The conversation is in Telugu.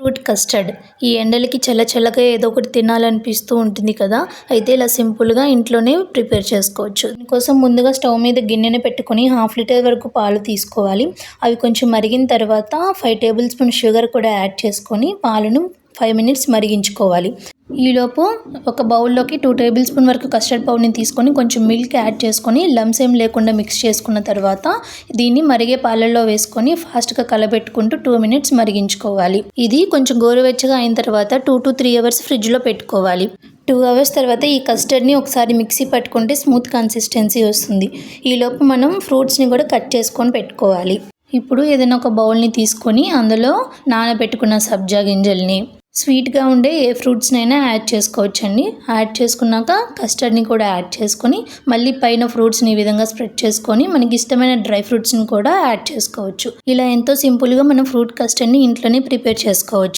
ఫ్రూట్ కస్టర్డ్ ఈ ఎండలకి చల్లగా ఏదో ఒకటి తినాలనిపిస్తూ ఉంటుంది కదా. అయితే ఇలా సింపుల్గా ఇంట్లోనే ప్రిపేర్ చేసుకోవచ్చు. దీనికోసం ముందుగా స్టవ్ మీద గిన్నెని పెట్టుకొని 1/2 లీటర్ వరకు పాలు తీసుకోవాలి. అవి కొంచెం మరిగిన తర్వాత 5 టేబుల్ స్పూన్ షుగర్ కూడా యాడ్ చేసుకొని పాలను 5 మినిట్స్ మరిగించుకోవాలి. ఈలోపు ఒక బౌల్లోకి 2 టేబుల్ స్పూన్ వరకు కస్టర్డ్ పౌడర్ని తీసుకొని కొంచెం మిల్క్ యాడ్ చేసుకొని లమ్స్ ఏం లేకుండా మిక్స్ చేసుకున్న తర్వాత దీన్ని మరిగే పాలల్లో వేసుకొని ఫాస్ట్గా కలబెట్టుకుంటూ 2 మినిట్స్ మరిగించుకోవాలి. ఇది కొంచెం గోరువెచ్చగా అయిన తర్వాత 2 to 3 అవర్స్ ఫ్రిడ్జ్లో పెట్టుకోవాలి. 2 అవర్స్ తర్వాత ఈ కస్టర్డ్ని ఒకసారి మిక్సీ పట్టుకుంటే స్మూత్ కన్సిస్టెన్సీ వస్తుంది. ఈలోపు మనం ఫ్రూట్స్ని కూడా కట్ చేసుకొని పెట్టుకోవాలి. ఇప్పుడు ఏదైనా ఒక బౌల్ని తీసుకొని అందులో నానబెట్టుకున్న సబ్జా గింజల్ని, స్వీట్గా ఉండే ఏ ఫ్రూట్స్నైనా యాడ్ చేసుకోవచ్చండి. యాడ్ చేసుకున్నాక కస్టర్డ్ని కూడా యాడ్ చేసుకొని మళ్ళీ పైన ఫ్రూట్స్ని ఈ విధంగా స్ప్రెడ్ చేసుకొని మనకి ఇష్టమైన డ్రై ఫ్రూట్స్ని కూడా యాడ్ చేసుకోవచ్చు. ఇలా ఎంతో సింపుల్గా మనం ఫ్రూట్ కస్టర్డ్ని ఇంట్లోనే ప్రిపేర్ చేసుకోవచ్చు.